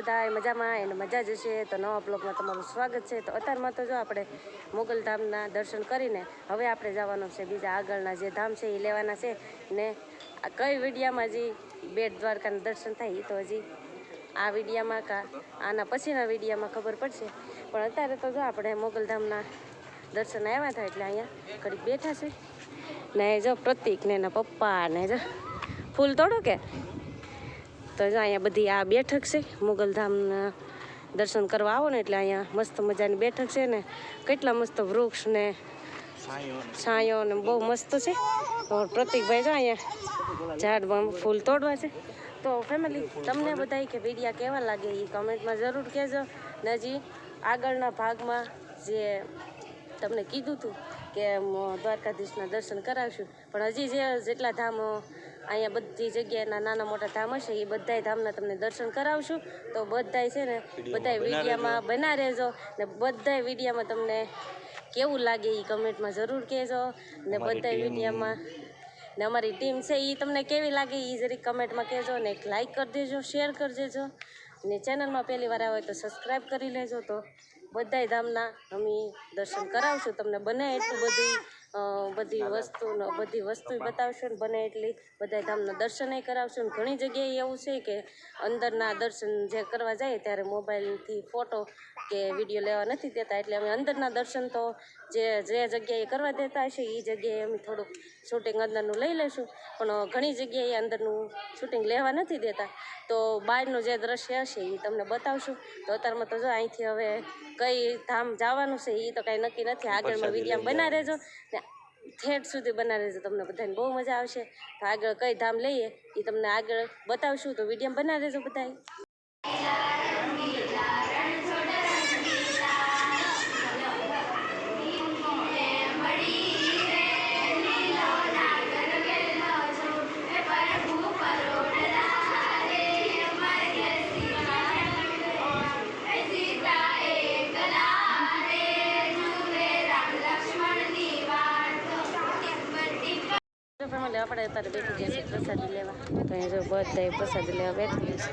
બધા મજામાં એને મજા જ હશે. તો નવા બ્લોગમાં તમારું સ્વાગત છે. તો અત્યારમાં તો જો આપણે મોગલધામના દર્શન કરીને હવે આપણે જવાનું છે બીજા આગળના જે ધામ છે એ લેવાના છે ને કઈ વિડીયામાં હજી બેટ દ્વારકાના દર્શન થાય એ તો હજી આ વિડીયામાં કા આના પછીના વિડીયામાં ખબર પડશે. પણ અત્યારે તો જો આપણે મોગલધામના દર્શન આવ્યા હતા એટલે અહીંયા ઘડીક બેઠા છે ને જો પ્રતિક ને એના પપ્પા ને જો ફૂલ તોડો કે તો જો અહીંયા બધી આ બેઠક છે મોગલધામના દર્શન કરવા આવો ને એટલે અહીંયા મસ્ત મજાની બેઠક છે ને કેટલા મસ્ત વૃક્ષ ને છાંયો ને બહુ મસ્ત છે. તો પ્રતિકભાઈ જો અહીંયા ઝાડમાં ફૂલ તોડવા છે. તો ફેમિલી તમને બધાય કે વિડીયા કેવા લાગે એ કમેન્ટમાં જરૂર કહેજો ને હજી આગળના ભાગમાં જે તમને કીધું હતું કે દ્વારકાધીશના દર્શન કરાવશું પણ હજી જેટલા ધામ અહીંયા બધી જગ્યાએના નાના મોટા ધામ હશે એ બધાય ધામના તમને દર્શન કરાવશું. તો બધાય છે ને બધાય વિડીયામાં બના રહેજો ને બધાય વિડીયામાં તમને કેવું લાગે એ કમેન્ટમાં જરૂર કહેજો ને બધાય વિડીયામાં ને અમારી ટીમ છે એ તમને કેવી લાગે એ જરીક કમેન્ટમાં કહેજો ને એક લાઇક કરી દેજો, શેર કરી દેજો ને ચેનલમાં પહેલી વાર આવે તો સબસ્ક્રાઈબ કરી લેજો. તો બધાય ધામના અમે દર્શન કરાવશું તમને બને એટલું બધી વસ્તુ બતાવશું ને બને એટલી બધા ધામના દર્શનય કરાવશું. ને ઘણી જગ્યાએ એવું છે કે અંદરના દર્શન જે કરવા જાય ત્યારે મોબાઈલથી ફોટો કે વિડીયો લેવા નથી દેતા એટલે અમે અંદરના દર્શન તો જે જગ્યાએ કરવા દેતા હશે એ જગ્યાએ અમે થોડુંક શૂટિંગ અંદરનું લઈ લઈશું. પણ ઘણી જગ્યાએ અંદરનું શૂટિંગ લેવા નથી દેતા તો બહારનું જે દ્રશ્ય હશે એ તમને બતાવશું. તો અત્યારમાં તો જો અહીંથી હવે કઈ ધામ જવાનું છે એ તો કાંઈ નક્કી નથી. આગળમાં વિડીયો બના રહેજો ને ઠેઠ સુધી બના રહેજો, તમને બધાને બહુ મજા આવશે. તો આગળ કઈ ધામ લઈએ એ તમને આગળ બતાવશું. તો વિડીયો બના રહેજો બધાય. આપણે અત્યારે બેઠી ગયા છે પ્રસાદી લેવા. તો અહીંયા જો બધા પ્રસાદી લેવા બેઠી ગયા છે.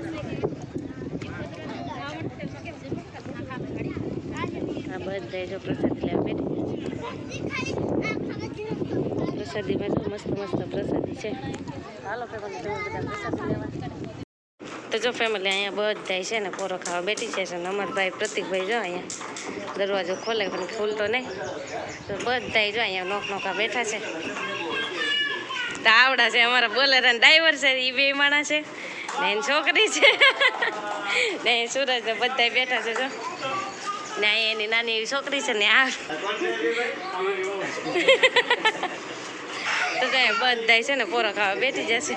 આ બધા જો પ્રસાદી લેવા બેઠી ગયા છે. પ્રસાદીમાં જો મસ્ત પ્રસાદી છે. હાલો ફેમિલી તમે બધા પ્રસાદી લેવા. તો જો ફેમિલી અહીંયા બધા છે ને પોરો ખાવા બેઠી છે અને અમરભાઈ પ્રતિકભાઈ જો અહીંયા દરવાજો ખોલે પણ ખુલતો નહીં. તો બધા જો અહીંયા નોખા બેઠા છે. તો આવડા છે અમારા બોલર અને ડ્રાઈવર છે એ બે માણસ છે ને એની છોકરી છે ને સુરજ બધા બેઠા છે જો ને એની નાની એવી છોકરી છે ને આ તો બધા છે ને પોરો ખાવા બેઠી જશે.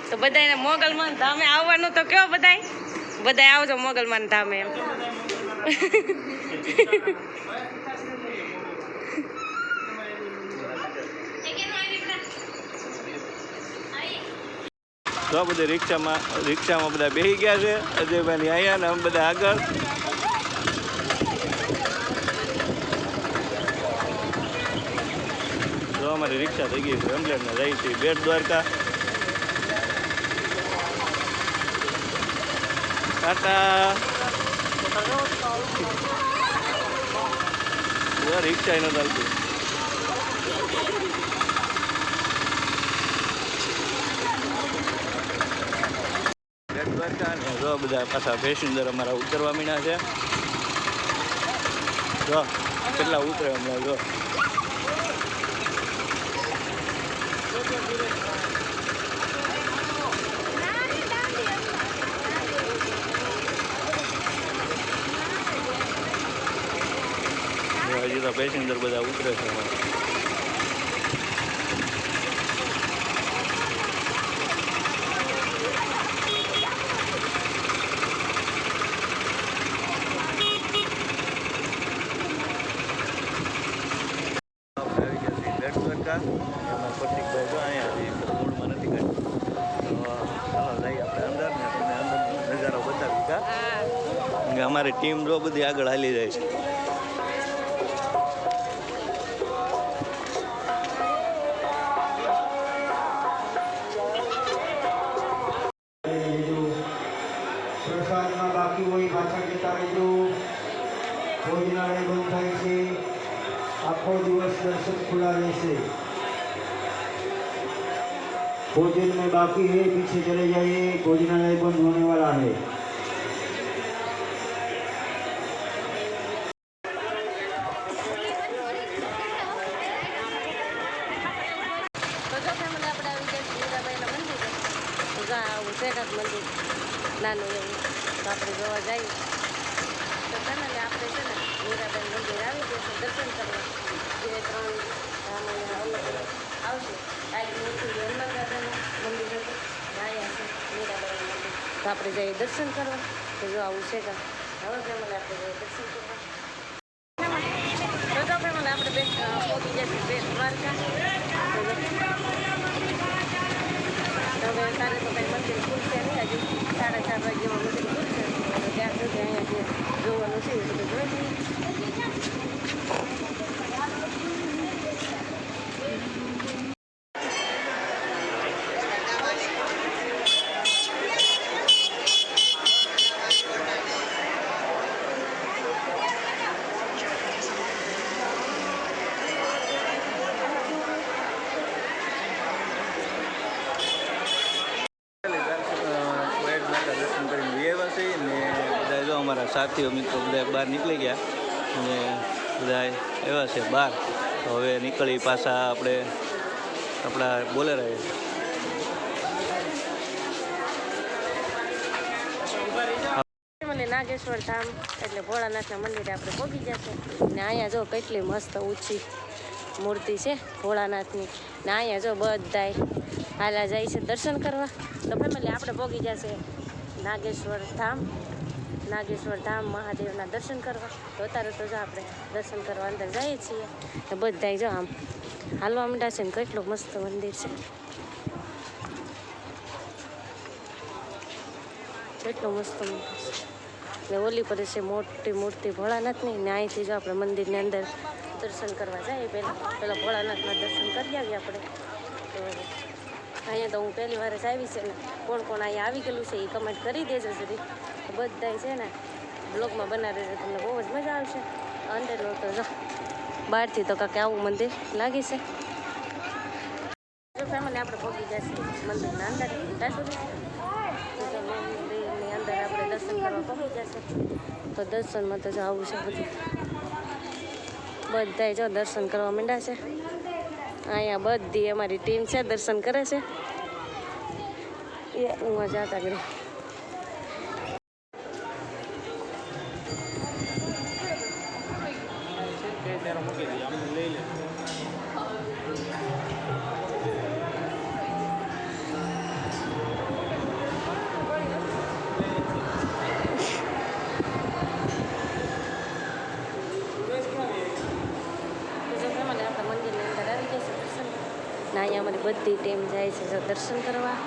તો બધાને મોગલમાન ધામે આવવાનું તો કયો બધાય આવજો મોગલમાન ધામે એમ. તો બધા રિક્ષામાં બધા બેસી ગયા છે. અજયભાઈ અહીંયા ને અમે બધા આગળ. તો અમારી રિક્ષા થઈ ગઈ છે અમદાવાદમાં જઈ છે બેટ દ્વારકા. ટાટા રિક્ષા ન ચાલતી. બેટ દ્વારકા ને જો બધા પાછા પેસેન્જર અમારા ઉતરવા મીના છે. જો કેટલા ઉતરે હમણાં જો. હજી તો પેસેન્જર બધા ઉતરે છે. પ્રતિકભાઈ જો અહીંયા મૂળમાં નથી કાઢ્યું. તો ચાલો જઈએ આપણે અંદર ને અમારી ટીમ જો બધી આગળ હાલી જાય છે. પ્રસાદમાં બાકી હોય પાછા જતા રહેજો. ભોજનાલય બંધ થાય છે. આખો દિવસ દર્શન ખુલ્લા રહેશે. भोजन में बाकी है पीछे चले जाइए. भोजनालय बंद होने वाला है. તો જો ફેમિલી આપણે આવી ગયા છીએ મીરાબાઈના મંદિરે. તો જો આવું છે કાંક મંદિર નાનું એવું, તો આપણે જોવા જઈએ. તો ફેમિલી આપણે છે ને મીરાબાઈ મંદિર આવી ગયા છે દર્શન કરવા. જે 3 ધામ અહીંયા અલગ અલગ આવશે. કાંઈક મોટું હનુમાન દાદાનું મંદિર હતું, અહીંયા છે મીરાબાઈનું મંદિર. તો આપણે જઈએ દર્શન કરવા. તો જો આવું છે કાંક. હવે ફેમિલી આપણે જઈએ દર્શન કરવા. તો જો ફેમિલી આપણે પહોંચી જશે બેટ દ્વારકા. હવે તારે તો કંઈ મંદિર ખુલશે નહીં, હજી 4:30 વાગ્યામાં મંદિર ખુલશે. તો ત્યાં સુધી અહીંયા જે જોવાનું છે એ બધું જોઈ લઈએ. દર્શન કરીને વ્યવા છે ને બધા જો અમારા સાથીઓ મિત્રો બધા બહાર નીકળી ગયા અને બધા એવા છે બહાર. તો હવે નીકળી પાછા આપણે આપણા બોલેરા નાગેશ્વર ધામ એટલે ભોળાનાથના મંદિરે આપણે પહોંચી જશે. ને અહીંયા જો કેટલી મસ્ત ઊંચી મૂર્તિ છે ભોળાનાથની. ને અહીંયા જો બધાય હાલા જાય છે દર્શન કરવા. તો ફેમિલી આપણે પહોંચી જશે નાગેશ્વર ધામ મહાદેવના દર્શન કરવા. તો અત્યારે તો જો આપણે દર્શન કરવા અંદર જઈએ છીએ. તો બધાય જો આમ હાલવા માંડ્યા છે ને કેટલું મસ્ત મંદિર છે, કેટલું મસ્ત મંદિર છે. ને ઓલી પર છે મોટી મૂર્તિ ભોળાનાથની. ને અહીંથી જો આપણે મંદિરની અંદર દર્શન કરવા જઈએ. પહેલાં ભોળાનાથના દર્શન કરી આવીએ આપણે. તો અહીંયા તો હું પહેલી વાર જ આવી છે ને કોણ કોણ અહીંયા આવી ગયેલું છે એ કમેન્ટ કરી દેજો સુધી. બધાય છે ને બ્લોગમાં બનાવી દેજો, તમને બહુ જ મજા આવશે. અંદરનું તો જો બહારથી તો કાંઈક આવું મંદિર લાગે છે. જો ફેમિલી આપણે પહોંચી જશે મંદિરના અંદર ત્યાં સુધી. મંદિરની અંદર આપણે દર્શન કરવા પહોંચી જશે. તો દર્શનમાં તો જો આવું છે બધું. બધાય જો દર્શન કરવા માંડ્યા છે. અહીંયા બધી અમારી ટીમ છે દર્શન કરે છે. એ હું જાતા ગઈ. ને અહીંયા અમારી બધી ટીમ જાય છે દર્શન કરવા.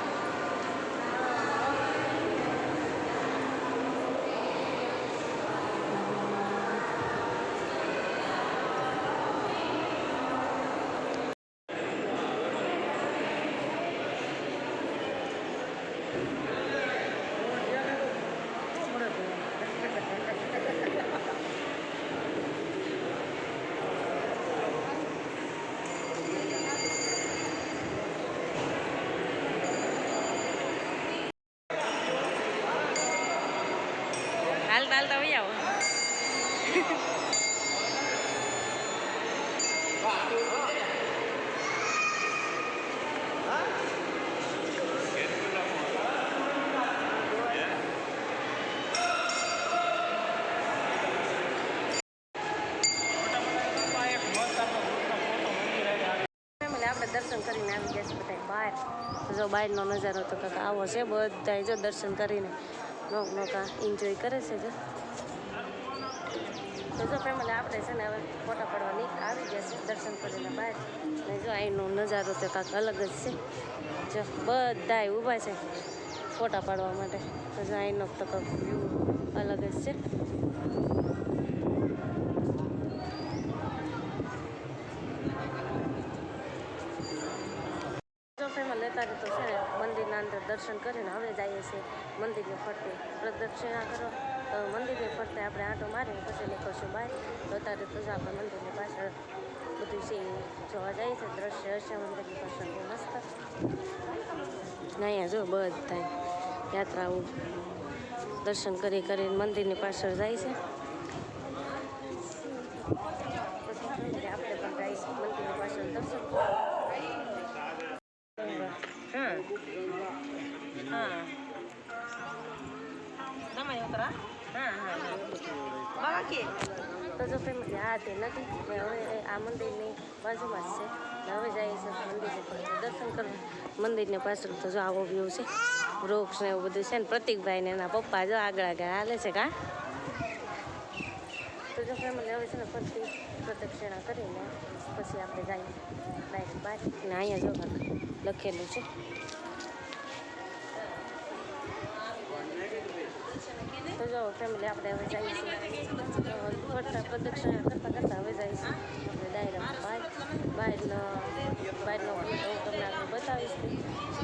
હાલતા વહી આવો. આપણે દર્શન કરીને આવી ગયા છે બધા બહાર. જો બહારનો નજારો તો કાંઈક આવો છે. બધા જો દર્શન કરીને નોકા એન્જોય કરે છે. જો તો જો ફેમિલી આપણે છે ને હવે ફોટા પડવાની આવી ગયા છે દર્શન કરીને બહાર. ને જો અહીંનો નજારો તો કાંઈક અલગ જ છે. જો બધાય ઊભા છે ફોટા પાડવા માટે. તો જો અહીંનો તો વ્યૂ અલગ જ છે. જો ફેમિલી અત્યારે તો છે ને મંદિરના અંદર દર્શન કરીને હવે જઈએ છીએ મંદિરની ફરતે પ્રદક્ષિણા કરો. તો મંદિરની ફરતે આપણે આંટો મારીને પછી નીકળશું બહાર. તો અત્યારે તો જ આપણે મંદિરની પાછળ બધું છે એ જોવા જાય છે. દ્રશ્ય હશે મંદિરની પાછળ બહુ મસ્ત. ને અહીંયા જો બધા યાત્રાઓ દર્શન કરીને મંદિરની પાછળ જાય છે. પછી આપણે પણ જઈશું મંદિરની પાછળ દર્શન. હા હા તો જો ફેમિલી આ તે નથી ને હવે આ મંદિરની બાજુમાં જ છે ને હવે જઈએ છીએ મંદિરની પાસે દર્શન કરવા. મંદિરની પાછળ તો જો આવો વ્યૂ છે, વૃક્ષ ને એવું બધું છે ને પ્રતિકભાઈ ને એના પપ્પા જો આગળ હાલે છે કા. તો જો ફેમિલી હવે છે ને ફરતી પ્રદક્ષિણા કરીને પછી આપણે જઈએ ડાયરેક્ટ બહાર. ને અહીંયા જો લખેલું છે. તો જો ફેમિલી આપણે હવે જઈએ છીએ ફરતા પ્રદક્ષિણા કરતાં હવે જઈએ છીએ આપણે ડાયરેક્ટ બહારનો હું તમને આગળ બતાવીશ.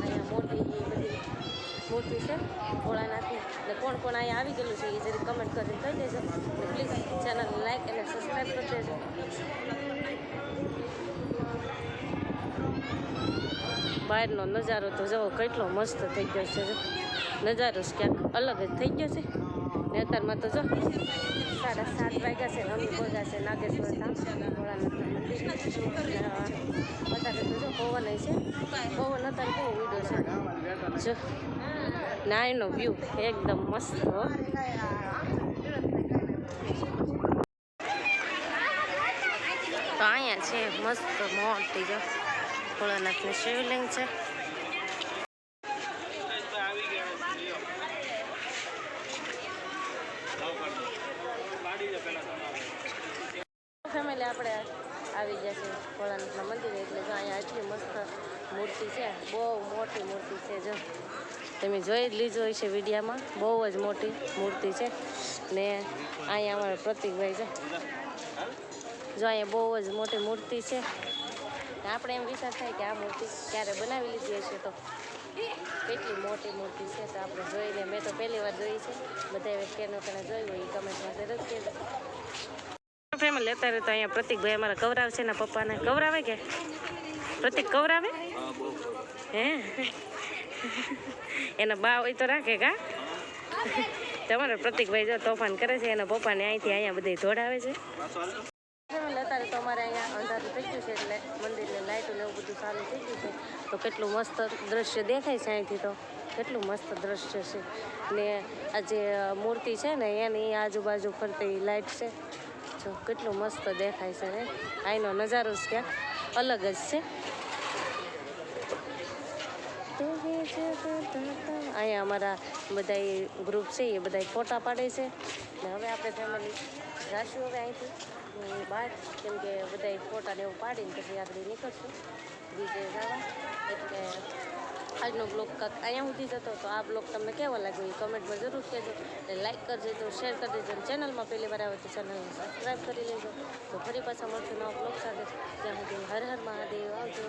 અહીંયા મોટી બધી મૂર્તિ છે ભોળાનાથની. એટલે કોણ કોણ અહીંયા આવી ગયેલું છે એ જરી કમેન્ટ કરીને કહી દેજો. પ્લીઝ ચેનલને લાઈક અને સબસ્ક્રાઈબ કરી દેજો. બહારનો નજારો તો જુઓ કેટલો મસ્ત થઈ ગયો છે. નજારો ક્યાંક અલગ જ થઈ ગયો છે. ને અત્યારમાં તો જો 7:30 વાગ્યા છે. અમે ભોગા છે નાગેશ્વર ધામ ભોળાનાથના મંદિર. અત્યારે તો જો પવન છે. પવન અત્યારે બહુ ઉડ્યો છે. જો નાયનો વ્યૂ એકદમ મસ્ત. તો અહીંયા છે મસ્ત મોટી જો ભોળાનાથની શિવલિંગ છે. ફેમિલી આપણે આવી ગયા છે ભોળાનાથના મંદિરે. એટલે જો અહીંયા એટલી મસ્ત મૂર્તિ છે, બહુ મોટી મૂર્તિ છે. જો તમે જોઈ જ લીધો હશે વિડીયામાં, બહુ જ મોટી મૂર્તિ છે. ને અહીંયા અમારા પ્રતિકભાઈ છે. જો અહીંયા બહુ જ મોટી મૂર્તિ છે. આપણે એમ વિચાર થાય કે આ મૂર્તિ ક્યારે બનાવી લીધી હશે તો કેટલી મોટી મૂર્તિ છે. તો આપણે જોઈને મેં તો પહેલી વાર જોઈ છે. બધા કેનો કેને જોઈ હોય એ કમેન્ટમાં જરૂર કહેજો. ફેમિલી અત્યારે તો અહીંયા પ્રતિકભાઈ અમારા કવરાવ છે ને પપ્પાને કવરાવે કે પ્રતિક કવરાવે હે એના બા હોય તો રાખે કા. તમારા પ્રતિકભાઈ જો તોફાન કરે છે. એના પપ્પાને અહીંથી અહીંયા બધા દોડાવે છે. અત્યારે તો અમારે અહીંયા અંધારું થઈ ગયું છે એટલે મંદિરની લાઇટો ને એવું બધું ચાલુ થઈ ગયું છે. તો કેટલું મસ્ત દ્રશ્ય દેખાય છે અહીંથી. તો કેટલું મસ્ત દ્રશ્ય છે. ને આ જે મૂર્તિ છે ને એની આજુબાજુ ફરતી લાઇટ છે. જો કેટલું મસ્ત દેખાય છે ને. અહીંનો નજારો જ ક્યાંક અલગ જ છે. અહીંયા અમારા બધા ગ્રુપ છે એ બધા ફોટા પાડે છે. ને હવે આપણે ફેમિલી જાશું હવે અહીંથી બહાર, કેમ કે બધા ફોટા ને એવું પાડીને પછી આગળ નીકળશું બીજે જવા. એટલે આજનો બ્લોગ કાંક અહીંયા સુધી જતો. તો આ બ્લોગ તમને કેવો લાગ્યો એ કમેન્ટમાં જરૂર કહેજો. લાઈક કરજો, તો શેર કરી દેજો. અને ચેનલમાં પહેલી વાર આવે તો ચેનલને સબસ્ક્રાઈબ કરી લેજો. તો ફરી પાછા મળશું નવા બ્લોગ સાથે. ત્યાં સુધી હર હર મહાદેવ. આવજો.